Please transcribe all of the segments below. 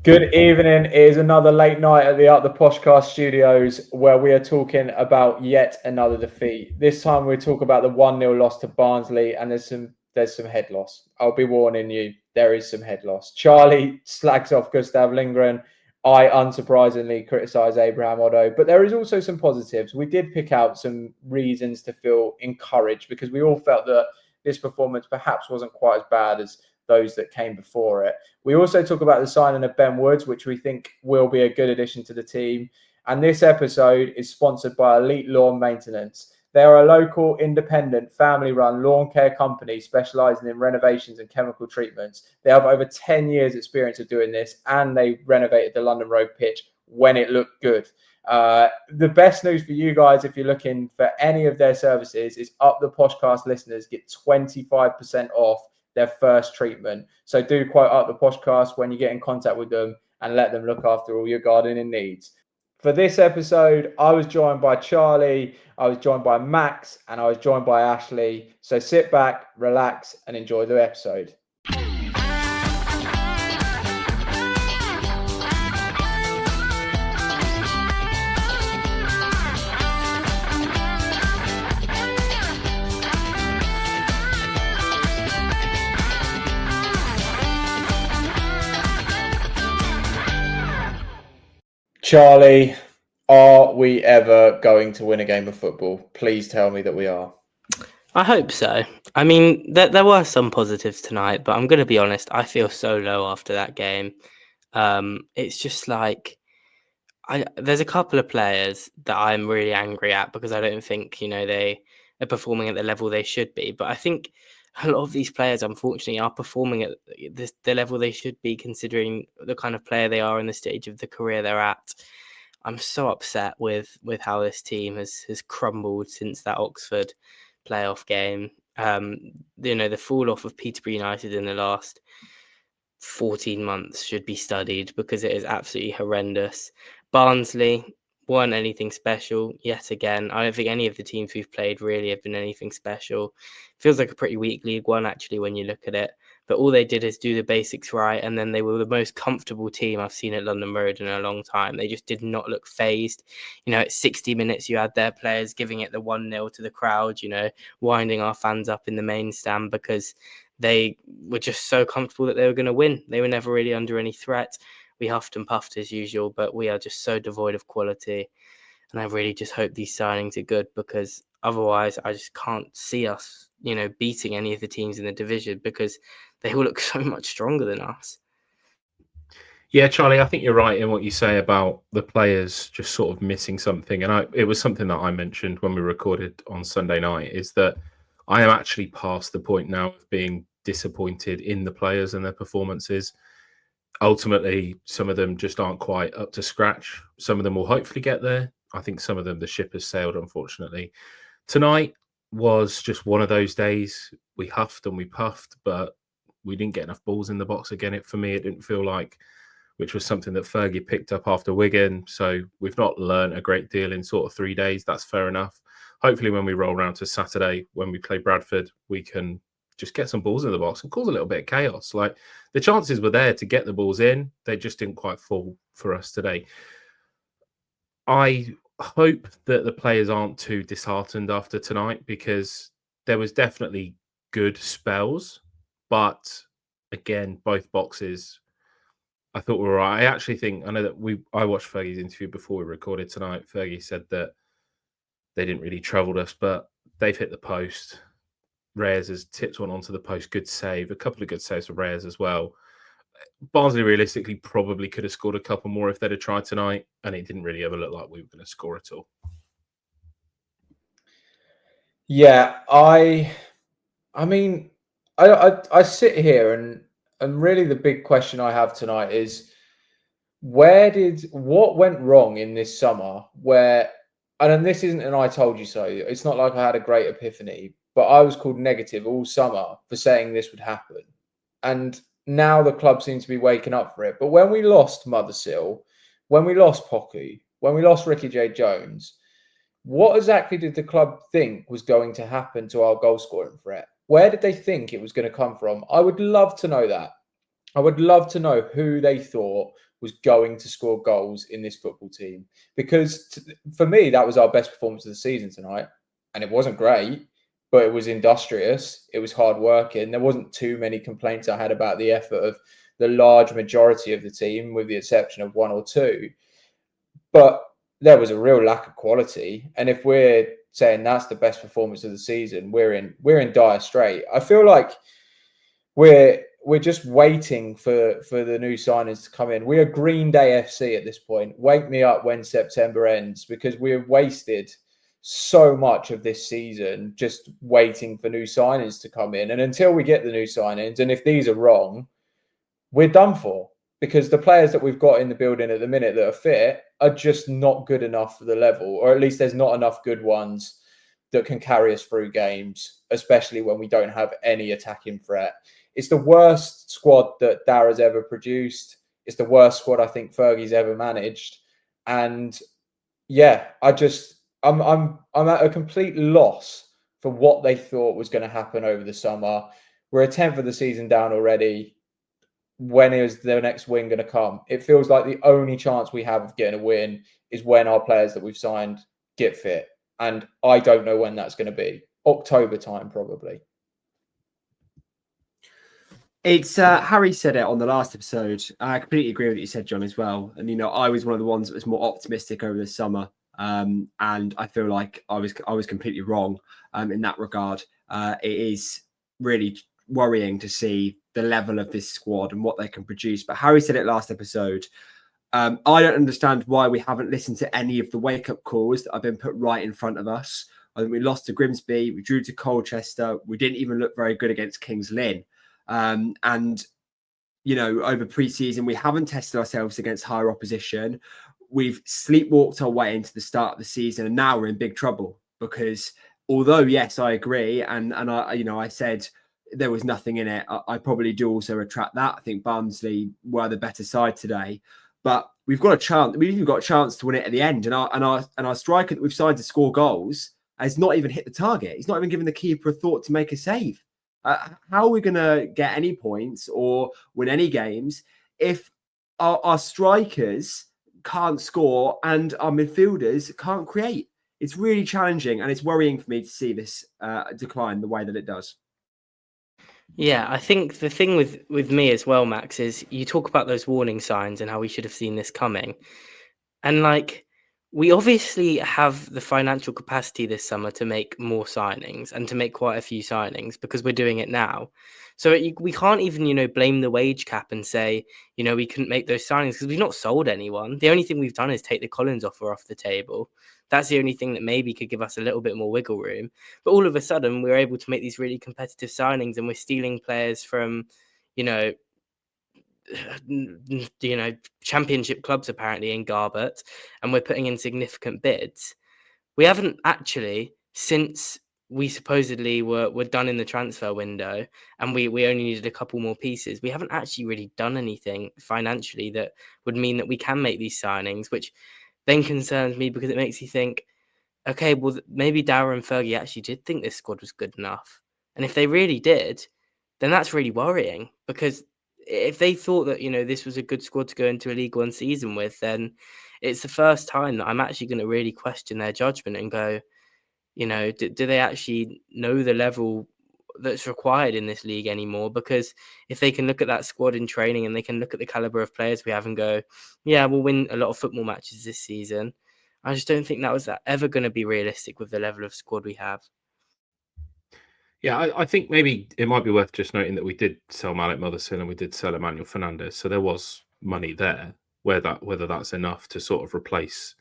Good evening. It is another late night at the Up The Poshcast studios where we are talking about yet another defeat. This time we talk about the 1-0 loss to Barnsley, and there's some head loss. I'll be warning you, there is some head loss. Charlie slags off Gustav Lingren. I unsurprisingly criticise Abraham Odo, but there is also some positives. We did pick out some reasons to feel encouraged because we all felt that this performance perhaps wasn't quite as bad as those that came before it. We also talk about the signing of Ben Woods, which we think will be a good addition to the team. And this episode is sponsored by Elite Lawn Maintenance. They are a local, independent, family-run lawn care company specialising in renovations and chemical treatments. They have over 10 years' experience of doing this, and they renovated the London Road pitch when it looked good. The best news for you guys, if you're looking for any of their services, is Up The Poshcast listeners get 25% off their first treatment. So do quote Up The Poshcast when you get in contact with them and let them look after all your gardening needs. For this episode, I was joined by Charlie, I was joined by Max, and I was joined by Ashley. So sit back, relax, and enjoy the episode. Charlie, are we ever going to win a game of football? Please tell me that we are. I hope so. I mean, there were some positives tonight, but I'm going to be honest, I feel so low after that game. It's just like, there's a couple of players that I'm really angry at because I don't think, they are performing at the level they should be. But I think a lot of these players, unfortunately, are performing at the level they should be, considering the kind of player they are and the stage of the career they're at. I'm so upset with how this team has crumbled since that Oxford playoff game. The fall off of Peterborough United in the last 14 months should be studied because it is absolutely horrendous. Barnsley weren't anything special yet again. I don't think any of the teams we've played really have been anything special. Feels like a pretty weak League One actually when you look at it. But all they did is do the basics right, and then they were the most comfortable team I've seen at London Road in a long time. They just did not look phased. At 60 minutes, you had their players giving it the 1-0 to the crowd, winding our fans up in the main stand because they were just so comfortable that they were going to win. They were never really under any threat. We huffed and puffed as usual, but we are just so devoid of quality. And I really just hope these signings are good because otherwise I just can't see us, beating any of the teams in the division because they all look so much stronger than us. Yeah, Charlie, I think you're right in what you say about the players just sort of missing something. And it was something that I mentioned when we recorded on Sunday night, is that I am actually past the point now of being disappointed in the players and their performances. Ultimately, some of them just aren't quite up to scratch. Some of them will hopefully get there. I think some of them, the ship has sailed, unfortunately. Tonight was just one of those days. We huffed and we puffed, but we didn't get enough balls in the box again. For me, it didn't feel like, which was something that Fergie picked up after Wigan. So we've not learned a great deal in sort of 3 days. That's fair enough. Hopefully when we roll around to Saturday, when we play Bradford, we can just get some balls in the box and cause a little bit of chaos. Like, the chances were there to get the balls in. They just didn't quite fall for us today. I hope that the players aren't too disheartened after tonight, because there was definitely good spells. But again, both boxes, I thought we were right. I actually think, I know that I watched Fergie's interview before we recorded tonight. Fergie said that they didn't really trouble us, but they've hit the post. Reyes has tipped one onto the post. Good save. A couple of good saves for Reyes as well. Barnsley realistically probably could have scored a couple more if they'd have tried tonight, and it didn't really ever look like we were going to score at all. Yeah, I mean, I sit here and really the big question I have tonight is what went wrong in this summer where, and this isn't an I told you so. It's not like I had a great epiphany, but I was called negative all summer for saying this would happen. And now the club seems to be waking up for it. But when we lost Mothersill, when we lost Pocky, when we lost Ricky J. Jones, what exactly did the club think was going to happen to our goal scoring threat? Where did they think it was going to come from? I would love to know that. I would love to know who they thought was going to score goals in this football team, because for me, that was our best performance of the season tonight. And it wasn't great, but it was industrious. It was hard working. There wasn't too many complaints I had about the effort of the large majority of the team, with the exception of one or two. But there was a real lack of quality. And if we're saying that's the best performance of the season, we're in dire strait. I feel like we're just waiting for the new signings to come in. We are Green Day FC at this point. Wake me up when September ends, because we have wasted so much of this season just waiting for new signings to come in. And until we get the new signings, and if these are wrong, we're done for, because the players that we've got in the building at the minute that are fit are just not good enough for the level, or at least there's not enough good ones that can carry us through games, especially when we don't have any attacking threat. It's the worst squad that Dara's ever produced. It's the worst squad I think Fergie's ever managed. And yeah, I'm at a complete loss for what they thought was going to happen over the summer. We're a 10th of the season down already. When is the next win going to come? It feels like the only chance we have of getting a win is when our players that we've signed get fit. And I don't know when that's going to be. October time, probably. It's Harry said it on the last episode. I completely agree with what you said, John, as well. And, you know, I was one of the ones that was more optimistic over the summer. And I feel like I was completely wrong in that regard. It is really worrying to see the level of this squad and what they can produce. But Harry said it last episode. I don't understand why we haven't listened to any of the wake-up calls that have been put right in front of us. I think we lost to Grimsby, we drew to Colchester, we didn't even look very good against Kings Lynn. And, you know, over pre-season, we haven't tested ourselves against higher opposition. We've sleepwalked our way into the start of the season, and now we're in big trouble because although, yes, I agree. And I, you know, I said there was nothing in it. I probably do also retract that. I think Barnsley were the better side today, but we've got a chance. We've even got a chance to win it at the end. And our striker that we've signed to score goals has not even hit the target. He's not even given the keeper a thought to make a save. How are we going to get any points or win any games if our strikers can't score and our midfielders can't create? It's really challenging, and it's worrying for me to see this decline the way that it does. Yeah, I think the thing with me as well, Max, is you talk about those warning signs and how we should have seen this coming. And like, we obviously have the financial capacity this summer to make more signings and to make quite a few signings because we're doing it now. So we can't even, you know, blame the wage cap and say, you know, we couldn't make those signings because we've not sold anyone. The only thing we've done is take the Collins offer off the table. That's the only thing that maybe could give us a little bit more wiggle room. But all of a sudden, we're able to make these really competitive signings, and we're stealing players from, you know, championship clubs apparently in Garbett, and we're putting in significant bids. We haven't actually, since we supposedly were done in the transfer window and we only needed a couple more pieces, we haven't actually really done anything financially that would mean that we can make these signings, which then concerns me because it makes you think, okay, well, maybe Darren and Fergie actually did think this squad was good enough. And if they really did, then that's really worrying, because if they thought that, you know, this was a good squad to go into a League One season with, then it's the first time that I'm actually going to really question their judgment and go, you know, do they actually know the level that's required in this league anymore? Because if they can look at that squad in training and they can look at the caliber of players we have and go, yeah, we'll win a lot of football matches this season, I just don't think that was ever going to be realistic with the level of squad we have. Yeah, I think maybe it might be worth just noting that we did sell Malik Motherson and we did sell Emmanuel Fernandez, so there was money there. Whether that's enough to sort of replace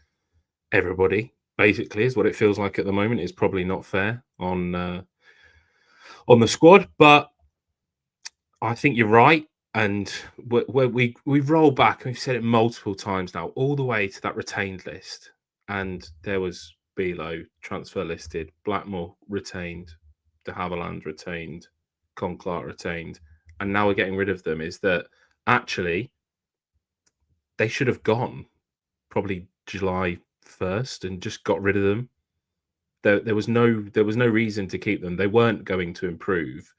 everybody, basically, is what it feels like at the moment, is probably not fair on the squad. But I think you're right, and we roll back, and we've said it multiple times now, all the way to that retained list, and there was Below transfer listed, Blackmore retained, de Havilland retained, Con Clark retained, and now we're getting rid of them. Is that actually they should have gone probably July 1st and just got rid of them. There was no reason to keep them. They weren't going to improve.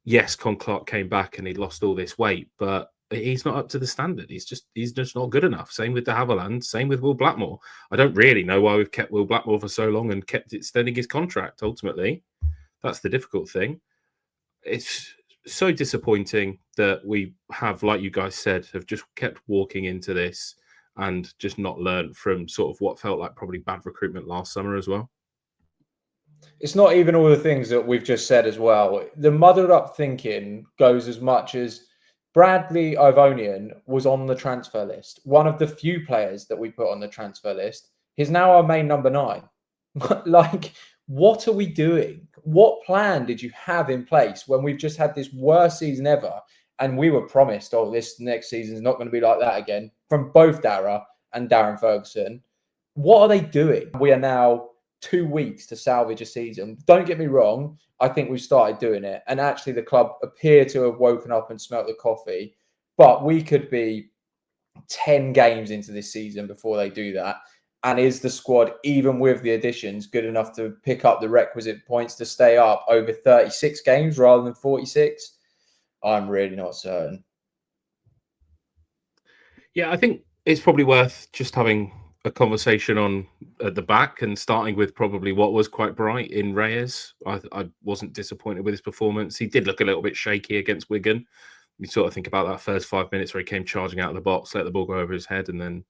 yes, Con Clark came back and he lost all this weight, but he's not up to the standard. He's just not good enough. Same with de Havilland, same with Will Blackmore. I don't really know why we've kept Will Blackmore for so long and kept extending his contract. Ultimately, that's the difficult thing. It's so disappointing that we have, like you guys said, have just kept walking into this and just not learned from sort of what felt like probably bad recruitment last summer as well. It's not even all the things that we've just said as well. The muddled up thinking goes as much as Bradley Ivonian was on the transfer list, one of the few players that we put on the transfer list. He's now our main number 9. Like, what are we doing? What plan did you have in place when we've just had this worst season ever? And we were promised, oh, this next season is not going to be like that again, from both Dara and Darren Ferguson. What are they doing? We are now 2 weeks to salvage a season. Don't get me wrong. I think we've started doing it. And actually the club appear to have woken up and smelt the coffee. But we could be 10 games into this season before they do that. And is the squad, even with the additions, good enough to pick up the requisite points to stay up over 36 games rather than 46? I'm really not certain. Yeah, I think it's probably worth just having a conversation on at the back and starting with probably what was quite bright in Reyes. I wasn't disappointed with his performance. He did look a little bit shaky against Wigan. You sort of think about that first 5 minutes where he came charging out of the box, let the ball go over his head, and then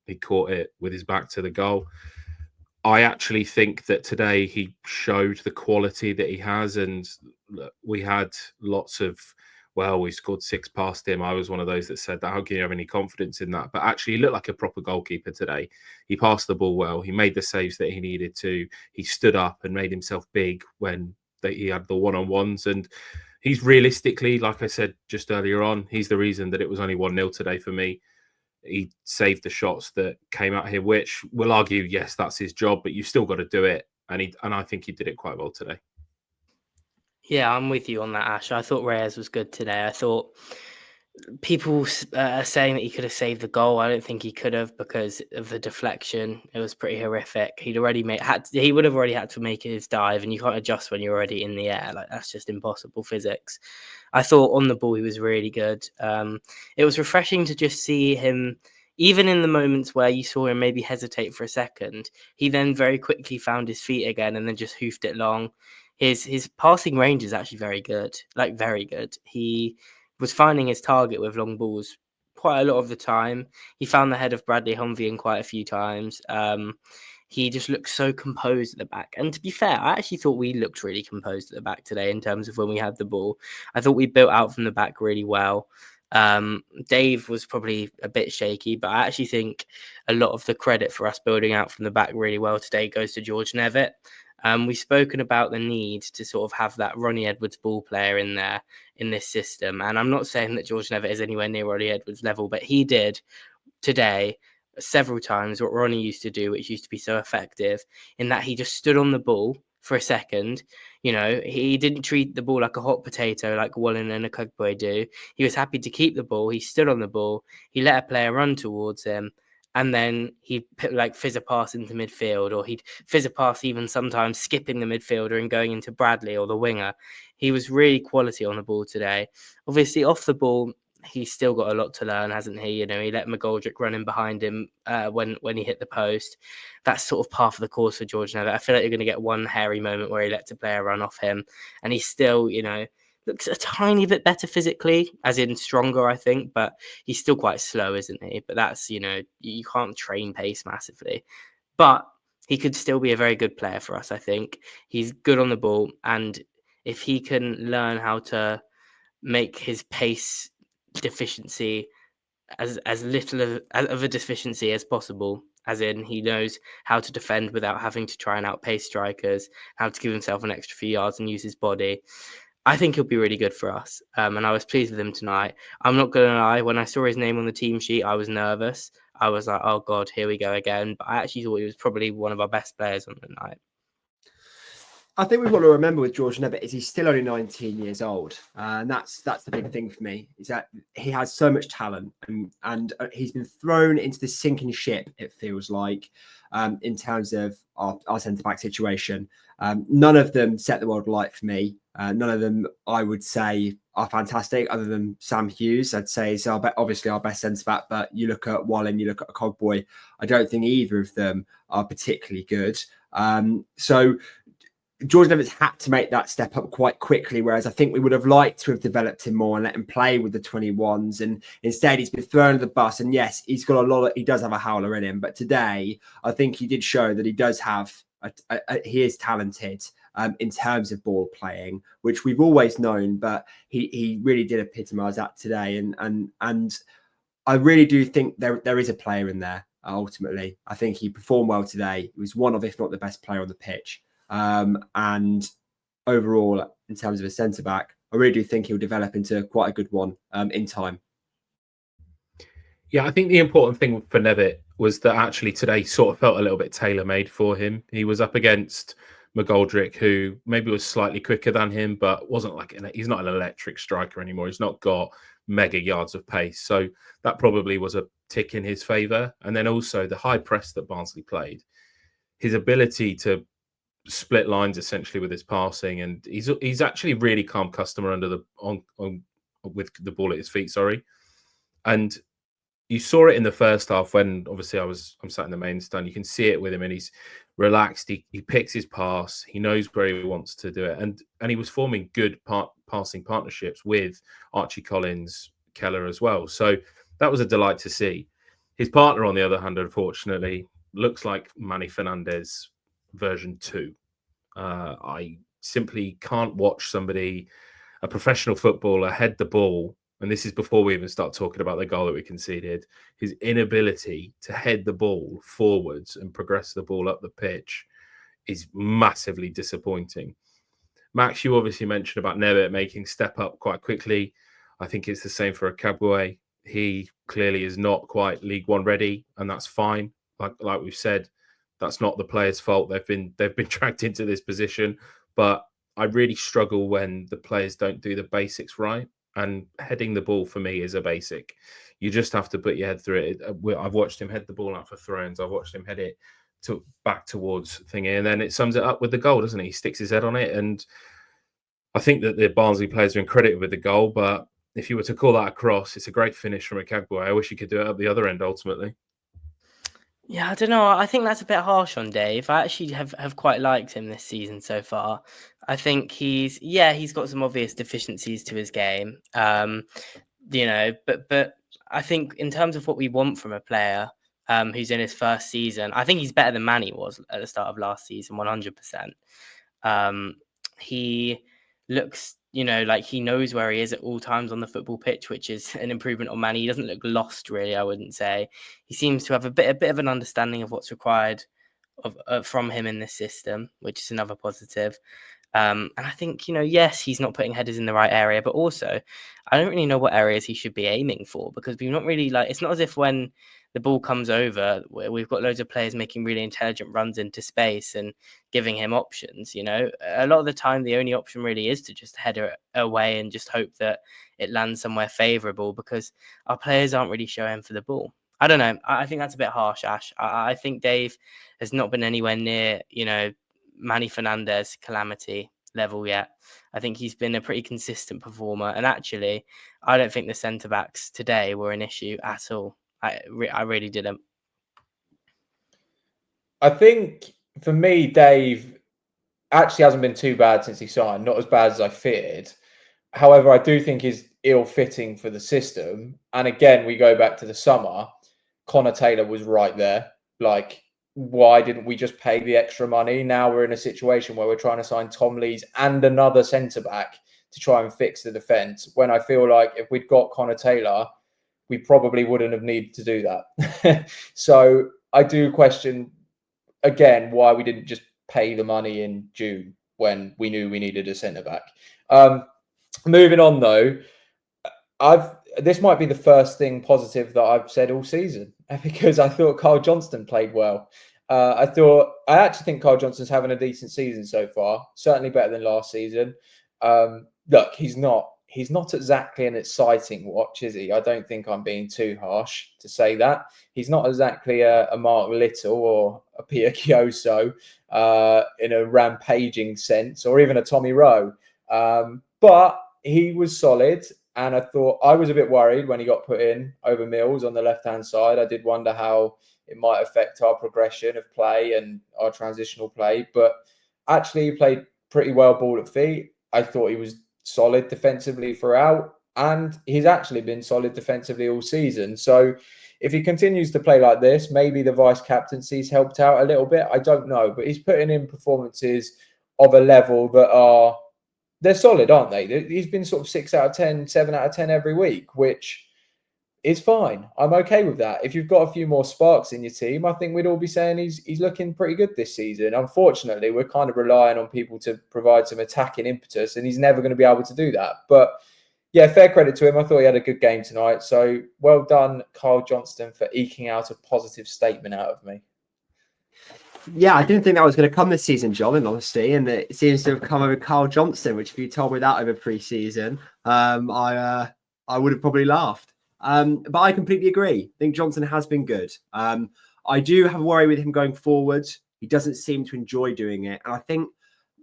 he caught it with his back to the goal. I actually think that today he showed the quality that he has, and we had lots of, well, we scored 6 past him. I was one of those that said that, how can you have any confidence in that? But actually, he looked like a proper goalkeeper today. He passed the ball well. He made the saves that he needed to. He stood up and made himself big when he had the one-on-ones. And he's realistically, like I said just earlier on, he's the reason that it was only 1-0 today for me. He saved the shots that came out here, which we'll argue, yes, that's his job, but you've still got to do it. And I think he did it quite well today. Yeah, I'm with you on that, Ash. I thought Reyes was good today. I thought people are saying that he could have saved the goal. I don't think he could have because of the deflection. It was pretty horrific. He would have already had to make his dive, and you can't adjust when you're already in the air. Like, that's just impossible physics. I thought on the ball he was really good. It was refreshing to just see him, even in the moments where you saw him maybe hesitate for a second. He then very quickly found his feet again and then just hoofed it long. His passing range is actually very good, like very good. He was finding his target with long balls quite a lot of the time. He found the head of Bradley Humvian quite a few times. He just looked so composed at the back. And to be fair, I actually thought we looked really composed at the back today in terms of when we had the ball. I thought we built out from the back really well. Dave was probably a bit shaky, but I actually think a lot of the credit for us building out from the back really well today goes to George Nevit. We've spoken about the need to sort of have that Ronnie Edwards ball player in there in this system. And I'm not saying that George Nevit is anywhere near Ronnie Edwards level, but he did today several times what Ronnie used to do, which used to be so effective, in that he just stood on the ball for a second. You know, he didn't treat the ball like a hot potato like Wallen and Akugboy do. He was happy to keep the ball. He stood on the ball. He let a player run towards him. And then he'd put, like, fizz a pass into midfield, or he'd fizz a pass even sometimes skipping the midfielder and going into Bradley or the winger. He was really quality on the ball today. Obviously, off the ball, he's still got a lot to learn, hasn't he? You know, he let McGoldrick run in behind him when he hit the post. That's sort of par for the course for George Nevit. I feel like you're going to get one hairy moment where he lets a player run off him, and he's still, you know, looks a tiny bit better physically, as in stronger, I think, but he's still quite slow, isn't he? But that's, you know, you can't train pace massively. But he could still be a very good player for us, I think. He's good on the ball, and if he can learn how to make his pace deficiency as little of a deficiency as possible, as in he knows how to defend without having to try and outpace strikers, how to give himself an extra few yards and use his body, I think he'll be really good for us. And I was pleased with him tonight. I'm not going to lie, when I saw his name on the team sheet, I was nervous. I was like, oh God, here we go again. But I actually thought he was probably one of our best players on the night. I think we've got to remember with George Nevit is he's still only 19 years old, and that's the big thing for me, is that he has so much talent, and he's been thrown into the sinking ship, it feels like, in terms of our centre back situation. None of them set the world alight for me. None of them, I would say, are fantastic, other than Sam Hughes. I'd say is obviously our best centre back, but you look at Wallen, you look at Cogboy, I don't think either of them are particularly good. So George Nevit's had to make that step up quite quickly, whereas I think we would have liked to have developed him more and let him play with the 21s. And instead, he's been thrown to the bus. And yes, he does have a howler in him. But today, I think he did show that he does have, he is talented in terms of ball playing, which we've always known. But he really did epitomise that today. And I really do think there is a player in there. Ultimately, I think he performed well today. He was one of, if not the best player on the pitch. And overall, in terms of a centre back, I really do think he'll develop into quite a good one in time. Yeah, I think the important thing for Nevit was that actually today sort of felt a little bit tailor-made for him. He was up against McGoldrick, who maybe was slightly quicker than him, but wasn't he's not an electric striker anymore. He's not got mega yards of pace. So that probably was a tick in his favour. And then also the high press that Barnsley played, his ability to split lines essentially with his passing, and he's actually really calm customer with the ball at his feet. And you saw it in the first half when obviously I'm sat in the main stand. You can see it with him, and he's relaxed. He picks his pass. He knows where he wants to do it, and he was forming good passing partnerships with Archie Collins, Keller as well. So that was a delight to see. His partner, on the other hand, unfortunately, looks like Manny Fernandez version 2. I simply can't watch a professional footballer, head the ball, and this is before we even start talking about the goal that we conceded. His inability to head the ball forwards and progress the ball up the pitch is massively disappointing. Max, you obviously mentioned about Nevit making step up quite quickly. I think it's the same for Akabwe. He clearly is not quite League One ready, and that's fine. Like we've said, that's not the player's fault. They've been dragged into this position, but I really struggle when the players don't do the basics right. And heading the ball for me is a basic. You just have to put your head through it. I've watched him head the ball out for throw-ins. I've watched him head it back towards thingy, and then it sums it up with the goal, doesn't he? He sticks his head on it, and I think that the Barnsley players are credited with the goal. But if you were to call that a cross, it's a great finish from Akagboy. I wish he could do it up the other end ultimately. Yeah, I don't know. I think that's a bit harsh on Dave. I actually have quite liked him this season so far. I think he's got some obvious deficiencies to his game. But I think in terms of what we want from a player who's in his first season, I think he's better than Manny was at the start of last season, 100%. He looks, like he knows where he is at all times on the football pitch, which is an improvement on Manny. He doesn't look lost, really, I wouldn't say. He seems to have a bit of an understanding of what's required from him in this system, which is another positive. And I think, yes, he's not putting headers in the right area, but also I don't really know what areas he should be aiming for, because we've not really it's not as if when the ball comes over, we've got loads of players making really intelligent runs into space and giving him options. A lot of the time, the only option really is to just head it away and just hope that it lands somewhere favourable, because our players aren't really showing for the ball. I don't know. I think that's a bit harsh, Ash. I think Dave has not been anywhere near, Manny Fernandez calamity level yet. I think he's been a pretty consistent performer, and actually I don't think the centre backs today were an issue at all. I really didn't. I think for me, Dave actually hasn't been too bad since he signed, not as bad as I feared. However, I do think he's ill-fitting for the system. And again, we go back to the summer, Connor Taylor was right there. Why didn't we just pay the extra money? Now we're in a situation where we're trying to sign Tom Lees and another centre-back to try and fix the defence, when I feel like if we'd got Connor Taylor, we probably wouldn't have needed to do that. So I do question, again, why we didn't just pay the money in June when we knew we needed a centre-back. Moving on, though, this might be the first thing positive that I've said all season, because I thought Carl Johnston played well. I actually think Carl Johnston's having a decent season so far. Certainly better than last season. Look, he's not exactly an exciting watch, is he? I don't think I'm being too harsh to say that. He's not exactly a Mark Little or a Peter Chioso in a rampaging sense, or even a Tommy Rowe. But he was solid. And I was a bit worried when he got put in over Mills on the left-hand side. I did wonder how it might affect our progression of play and our transitional play. But actually, he played pretty well ball at feet. I thought he was solid defensively throughout. And he's actually been solid defensively all season. So if he continues to play like this, maybe the vice-captaincy's helped out a little bit. I don't know. But he's putting in performances of a level that they're solid, aren't they? He's been sort of 6 out of 10, 7 out of 10 every week, which is fine. I'm okay with that. If you've got a few more sparks in your team, I think we'd all be saying he's looking pretty good this season. Unfortunately, we're kind of relying on people to provide some attacking impetus, and he's never going to be able to do that. But yeah, fair credit to him. I thought he had a good game tonight. So well done, Carl Johnston, for eking out a positive statement out of me. Yeah, I didn't think that was going to come this season, John, in honesty, and it seems to have come over Carl Johnston, which if you told me that over pre-season, I would have probably laughed. But I completely agree. I think Johnson has been good. I do have a worry with him going forward. He doesn't seem to enjoy doing it. And I think,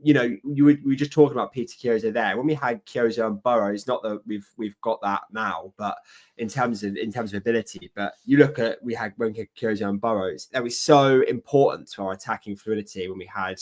we were just talking about Peter Chioso there. When we had Chioso and Burrows, not that we've got that now, but in terms of ability. But you look at when we had Chioso and Burrows, that was so important to our attacking fluidity when we had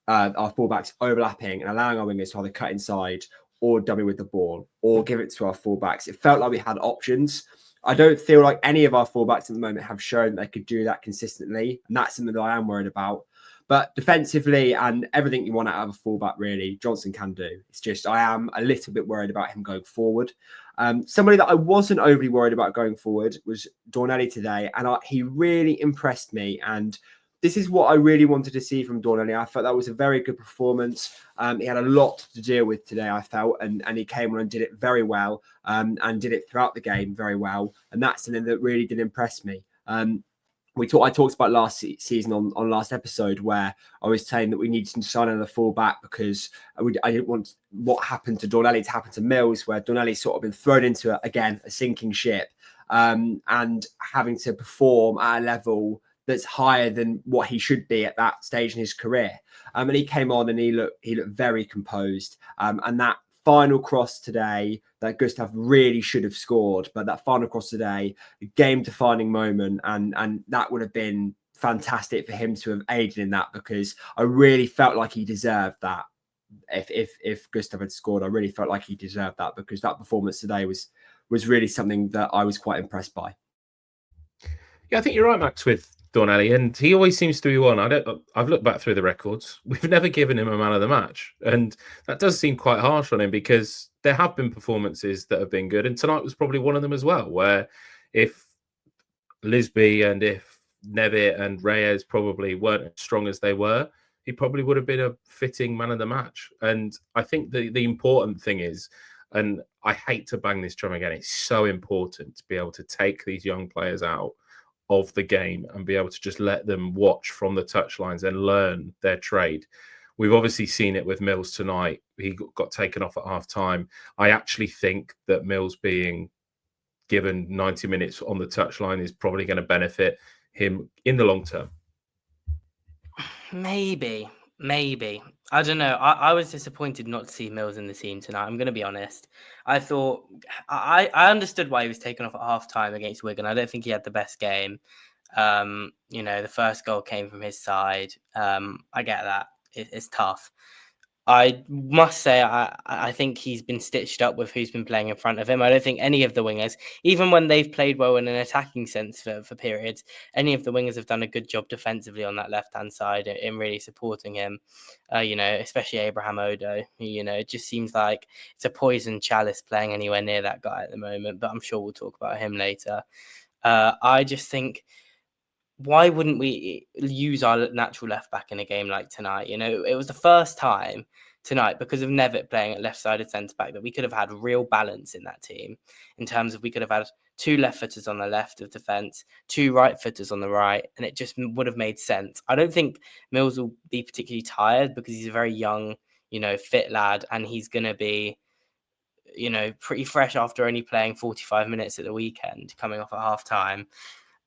our fullbacks overlapping and allowing our wingers to either cut inside or dummy with the ball or give it to our fullbacks. It felt like we had options. I don't feel like any of our fullbacks at the moment have shown they could do that consistently. And that's something that I am worried about. But defensively and everything you want out of a fullback, really, Johnson can do. It's just I am a little bit worried about him going forward. Somebody that I wasn't overly worried about going forward was Dornelli today. And he really impressed me. And this is what I really wanted to see from Dornelli. I felt that was a very good performance. He had a lot to deal with today, I felt, and he came on and did it very well and did it throughout the game very well. And that's something that really did impress me. I talked about last season on last episode where I was saying that we needed to sign another fullback because I didn't want what happened to Dornelli to happen to Mills, where Dornelli's sort of been thrown into, a sinking ship and having to perform at a level that's higher than what he should be at that stage in his career. And he came on and he looked very composed. And that final cross today that Gustav really should have scored, but that final cross today, a game-defining moment, and that would have been fantastic for him to have aided in that, because I really felt like he deserved that. If Gustav had scored, I really felt like he deserved that, because that performance today was really something that I was quite impressed by. Yeah, I think you're right, Max, with Dornelli, and he always seems to be one. I've looked back through the records. We've never given him a man of the match, and that does seem quite harsh on him, because there have been performances that have been good, and tonight was probably one of them as well. Where if Lisbie and if Nevit and Reyes probably weren't as strong as they were, he probably would have been a fitting man of the match. And I think the important thing is, and I hate to bang this drum again, it's so important to be able to take these young players out of the game and be able to just let them watch from the touchlines and learn their trade. We've obviously seen it with Mills tonight. He got taken off at half time. I actually think that Mills being given 90 minutes on the touchline is probably going to benefit him in the long term. Maybe. I don't know. I was disappointed not to see Mills in the team tonight. I'm going to be honest. I thought I understood why he was taken off at half time against Wigan. I don't think he had the best game. The first goal came from his side. I get that. It's tough. I must say, I think he's been stitched up with who's been playing in front of him. I don't think any of the wingers, even when they've played well in an attacking sense for periods, any of the wingers have done a good job defensively on that left-hand side in really supporting him. Especially Abraham Odo. It just seems like it's a poison chalice playing anywhere near that guy at the moment, but I'm sure we'll talk about him later. I just think, why wouldn't we use our natural left back in a game like tonight? It was the first time tonight, because of Nevit playing at left-sided centre-back, that we could have had real balance in that team, in terms of we could have had 2 left-footers on the left of defence, 2 right-footers on the right, and it just would have made sense. I don't think Mills will be particularly tired because he's a very young, fit lad, and he's going to be, pretty fresh after only playing 45 minutes at the weekend, coming off at half-time.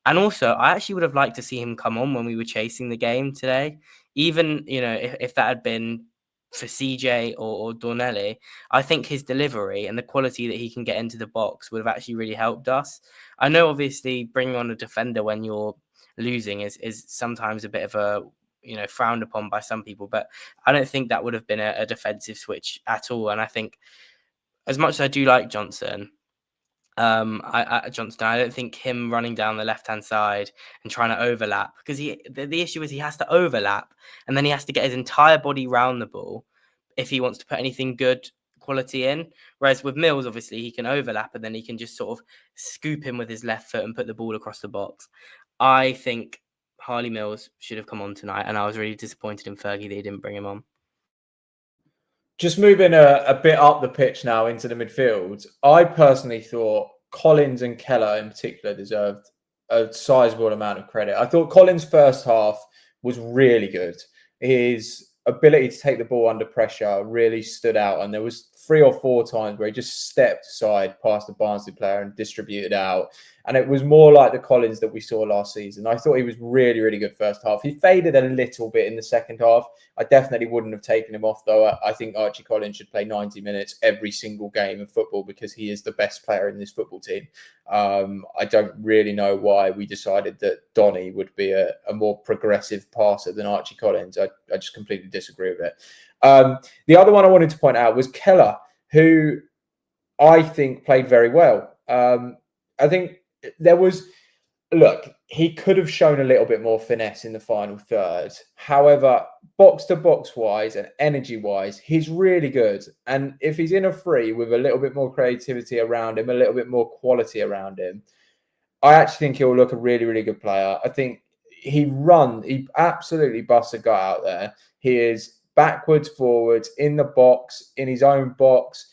And also, I actually would have liked to see him come on when we were chasing the game today. Even, if that had been for CJ or Dornelli, I think his delivery and the quality that he can get into the box would have actually really helped us. I know, obviously, bringing on a defender when you're losing is sometimes a bit of a, frowned upon by some people, but I don't think that would have been a defensive switch at all. And I think, as much as I do like Johnston, I don't think him running down the left-hand side and trying to overlap, because the issue is he has to overlap and then he has to get his entire body round the ball if he wants to put anything good quality in. Whereas with Mills, obviously, he can overlap and then he can just sort of scoop him with his left foot and put the ball across the box. I think Harley Mills should have come on tonight, and I was really disappointed in Fergie that he didn't bring him on. Just moving a bit up the pitch now into the midfield, I personally thought Collins and Keller in particular deserved a sizable amount of credit. I thought Collins' first half was really good. His ability to take the ball under pressure really stood out, and there was 3 or 4 times where he just stepped aside past the Barnsley player and distributed out. And it was more like the Collins that we saw last season. I thought he was really, really good first half. He faded a little bit in the second half. I definitely wouldn't have taken him off, though. I think Archie Collins should play 90 minutes every single game of football because he is the best player in this football team. I don't really know why we decided that Donny would be a more progressive passer than Archie Collins. I just completely disagree with it. The other one I wanted to point out was Keller, who I think played very well. I think he could have shown a little bit more finesse in the final third. However, box to box wise and energy wise, he's really good. And if he's in a free with a little bit more creativity around him, a little bit more quality around him, I actually think he'll look a really, really good player. I think he absolutely busts a gut out there. He is backwards, forwards, in the box, in his own box,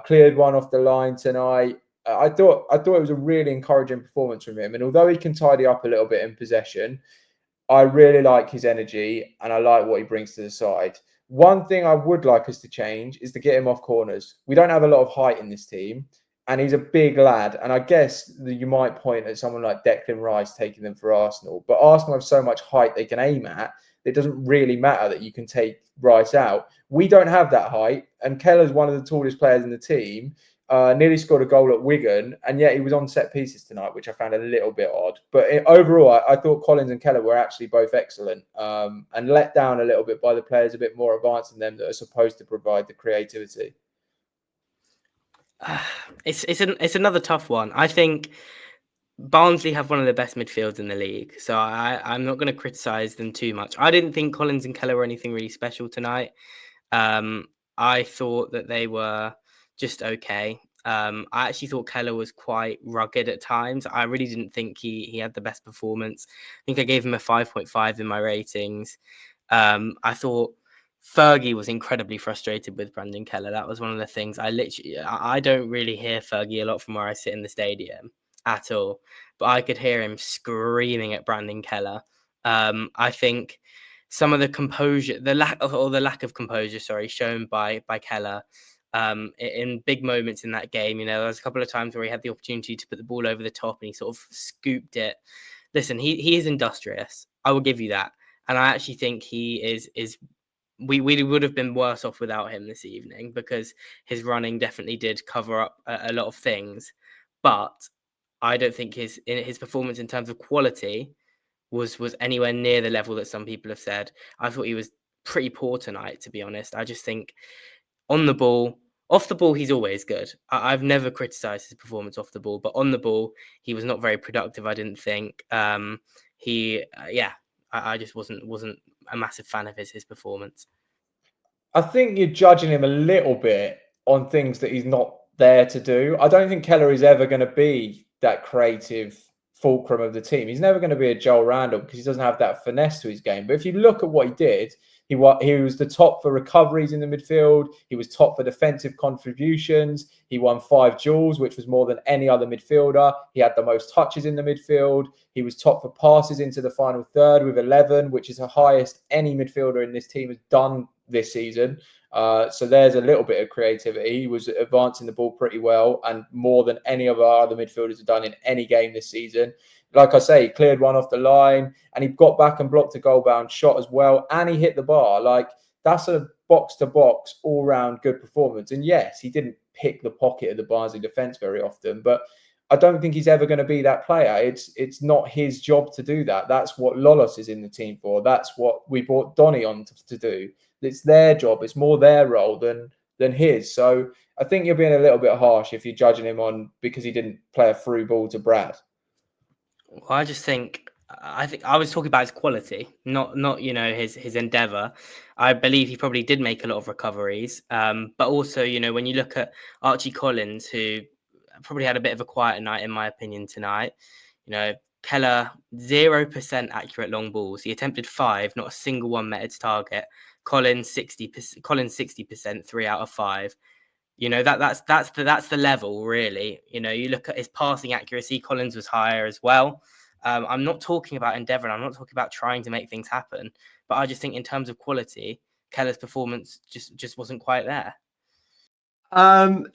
cleared one off the line tonight. I thought it was a really encouraging performance from him. And although he can tidy up a little bit in possession, I really like his energy and I like what he brings to the side. One thing I would like us to change is to get him off corners. We don't have a lot of height in this team, and he's a big lad. And I guess that you might point at someone like Declan Rice taking them for Arsenal, but Arsenal have so much height they can aim at. It doesn't really matter that you can take Rice out. We don't have that height, and Keller's one of the tallest players in the team. Nearly scored a goal at Wigan, and yet he was on set pieces tonight, which I found a little bit odd. But overall, I thought Collins and Keller were actually both excellent, and let down a little bit by the players a bit more advanced than them that are supposed to provide the creativity. It's another tough one. I think Barnsley have one of the best midfields in the league, so I'm not going to criticise them too much. I didn't think Collins and Keller were anything really special tonight. I thought that they were just okay. I actually thought Keller was quite rugged at times. I really didn't think he had the best performance. I think I gave him a 5.5 in my ratings. I thought Fergie was incredibly frustrated with Brandon Keller. That was one of the things I don't really hear Fergie a lot from where I sit in the stadium at all, but I could hear him screaming at Brandon Keller. I think some of the composure, the lack of composure, shown by Keller in big moments in that game. There was a couple of times where he had the opportunity to put the ball over the top and he sort of scooped it. Listen, he is industrious. I will give you that. And I actually think he is we would have been worse off without him this evening, because his running definitely did cover up a lot of things. But I don't think his performance in terms of quality was anywhere near the level that some people have said. I thought he was pretty poor tonight, to be honest. I just think on the ball, off the ball, he's always good. I've never criticised his performance off the ball, but on the ball, he was not very productive, I didn't think. I just wasn't a massive fan of his performance. I think you're judging him a little bit on things that he's not there to do. I don't think Keller is ever going to be that creative fulcrum of the team. He's never going to be a Joel Randall because he doesn't have that finesse to his game. But if you look at what he did, He was the top for recoveries in the midfield. He was top for defensive contributions. He won 5 duels, which was more than any other midfielder. He had the most touches in the midfield. He was top for passes into the final third with 11, which is the highest any midfielder in this team has done this season. So there's a little bit of creativity. He was advancing the ball pretty well and more than any of our other midfielders have done in any game this season. Like I say, he cleared one off the line and he got back and blocked a goal-bound shot as well. And he hit the bar. Like, that's a box-to-box, all-round good performance. And yes, he didn't pick the pocket of the Barnsley defence very often, but I don't think he's ever going to be that player. It's not his job to do that. That's what Lolos is in the team for. That's what we brought Donny on to do. It's their job. It's more their role than his. So I think you're being a little bit harsh if you're judging him on because he didn't play a through ball to Brad. Well, I think I was talking about his quality, not his endeavour. I believe he probably did make a lot of recoveries, but also when you look at Archie Collins, who probably had a bit of a quieter night in my opinion tonight. Keller 0% accurate long balls. He attempted 5, not a single one met its target. Collins 60%, 3 out of 5. That's the level, really. You look at his passing accuracy, Collins was higher as well. I'm not talking about endeavour, and I'm not talking about trying to make things happen, but I just think in terms of quality, Keller's performance just wasn't quite there.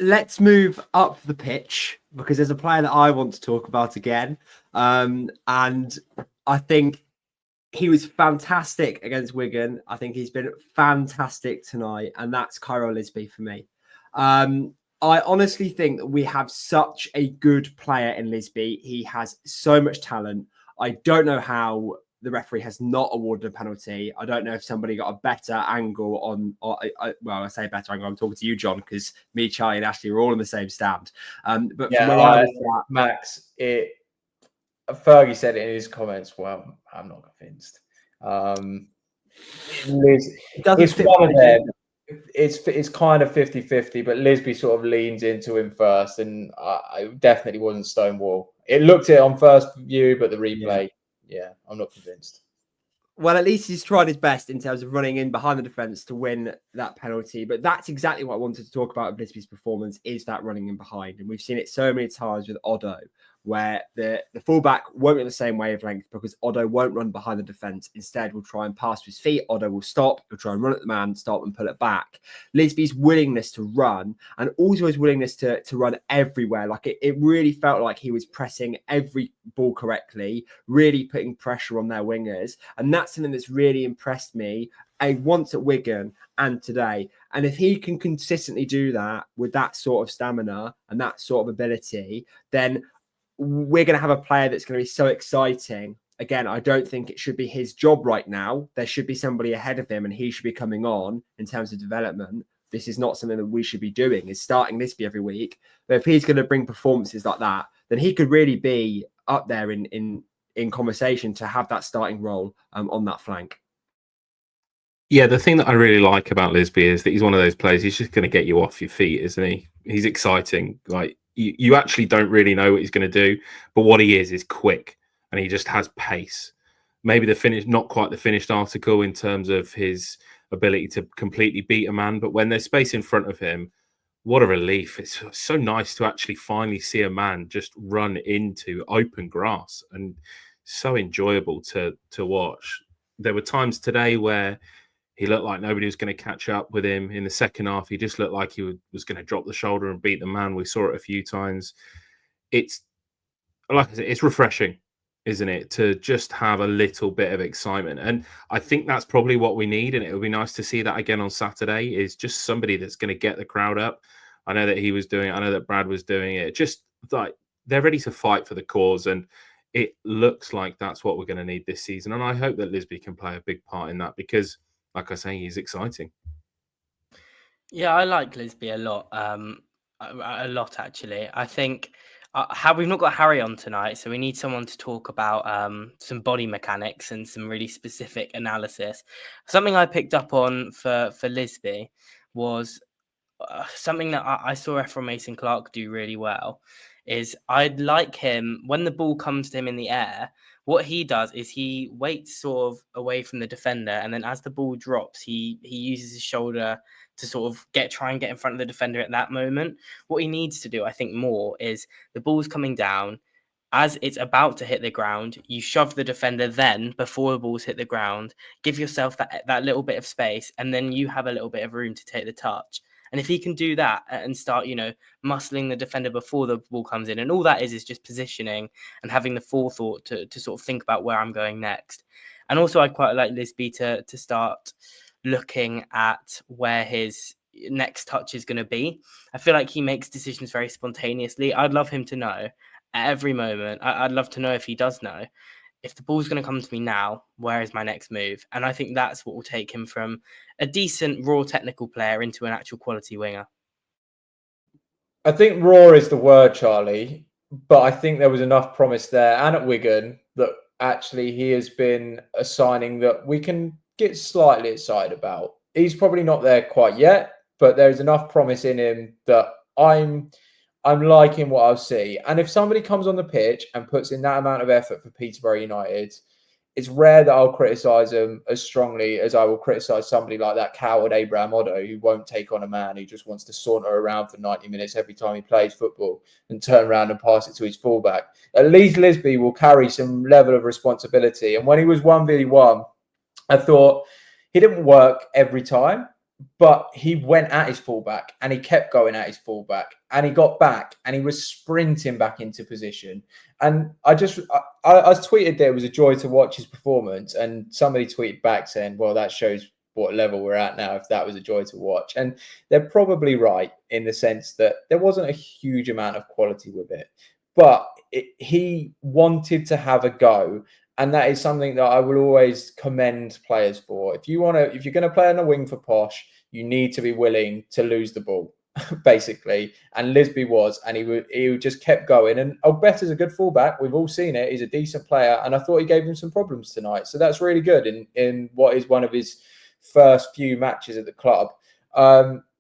Let's move up the pitch because there's a player that I want to talk about again. And I think he was fantastic against Wigan. I think he's been fantastic tonight, and that's Odoh and Lisbie for me. I honestly think that we have such a good player in Lisbie. He has so much talent. I don't know how the referee has not awarded a penalty. I don't know if somebody got a better angle on, I say better angle, I'm talking to you, John, because me, Charlie, and Ashley were all in the same stand. But yeah, from where I was at, Max, Fergie said it in his comments. Well, I'm not convinced. It's one of them. It's kind of 50-50, but Lisbie sort of leans into him first, and I definitely wasn't Stonewall. It looked it on first view, but the replay, yeah, I'm not convinced. Well, at least he's tried his best in terms of running in behind the defence to win that penalty. But that's exactly what I wanted to talk about with Lisbie's performance, is that running in behind. And we've seen it so many times with Odo, where the fullback won't be on the same wavelength because Odo won't run behind the defence. Instead, will try and pass to his feet. Odo will stop. He'll try and run at the man, stop and pull it back. Lisbie's willingness to run and also his willingness to run everywhere. Like it really felt like he was pressing every ball correctly, really putting pressure on their wingers. And that's something that's really impressed me once at Wigan and today. And if he can consistently do that with that sort of stamina and that sort of ability, then we're going to have a player that's going to be so exciting. Again, I don't think it should be his job right now. There should be somebody ahead of him and he should be coming on in terms of development. This is not something that we should be doing, is starting Lisbie every week. But if he's going to bring performances like that, then he could really be up there in conversation to have that starting role on that flank. Yeah, the thing that I really like about Lisbie is that he's one of those players, he's just going to get you off your feet, isn't he? He's exciting. Like, you actually don't really know what he's going to do, but what he is quick and he just has pace. Maybe not quite the finished article in terms of his ability to completely beat a man, but when there's space in front of him, what a relief. It's so nice to actually finally see a man just run into open grass, and so enjoyable to watch. There were times today where he looked like nobody was going to catch up with him. In the second half, he just looked like he was going to drop the shoulder and beat the man. We saw it a few times. It's, like I said, it's refreshing, isn't it, to just have a little bit of excitement. And I think that's probably what we need. And it would be nice to see that again on Saturday, is just somebody that's going to get the crowd up. I know that he was doing it. I know that Brad was doing it. Just like they're ready to fight for the cause. And it looks like that's what we're going to need this season. And I hope that Lisbie can play a big part in that because, like I say, he's exciting. Yeah, I like Lisbie a lot. A lot, actually. I think we've not got Harry on tonight, so we need someone to talk about some body mechanics and some really specific analysis. Something I picked up on for Lisbie was something that I saw Ephraim Mason-Clark do really well, is I'd like him, when the ball comes to him in the air, what he does is he waits sort of away from the defender, and then as the ball drops, he uses his shoulder to sort of try and get in front of the defender at that moment. What he needs to do, I think, more is the ball's coming down. As it's about to hit the ground, you shove the defender then before the ball's hit the ground, give yourself that little bit of space, and then you have a little bit of room to take the touch. And if he can do that and start, muscling the defender before the ball comes in, and all that is just positioning and having the forethought to sort of think about where I'm going next. And also, I'd quite like Lisbie to start looking at where his next touch is going to be. I feel like he makes decisions very spontaneously. I'd love him to know at every moment. I'd love to know if he does know, if the ball's going to come to me now, where is my next move? And I think that's what will take him from a decent raw technical player into an actual quality winger. I think raw is the word, Charlie, but I think there was enough promise there and at Wigan that actually he has been a signing that we can get slightly excited about. He's probably not there quite yet, but there's enough promise in him that I'm liking what I'll see. And if somebody comes on the pitch and puts in that amount of effort for Peterborough United, it's rare that I'll criticise them as strongly as I will criticise somebody like that coward Abraham Odo, who won't take on a man who just wants to saunter around for 90 minutes every time he plays football and turn around and pass it to his fullback. At least Lisbie will carry some level of responsibility. And when he was 1v1, I thought he didn't work every time, but he went at his fullback and he kept going at his fullback and he got back and he was sprinting back into position. And I tweeted that it was a joy to watch his performance, and somebody tweeted back saying, well, that shows what level we're at now if that was a joy to watch. And they're probably right in the sense that there wasn't a huge amount of quality with it, but he wanted to have a go. And that is something that I will always commend players for. If you're going to play on a wing for Posh, you need to be willing to lose the ball, basically. And Lisbie was, and he just kept going. And Albert is a good fullback. We've all seen it. He's a decent player, and I thought he gave him some problems tonight. So that's really good in what is one of his first few matches at the club.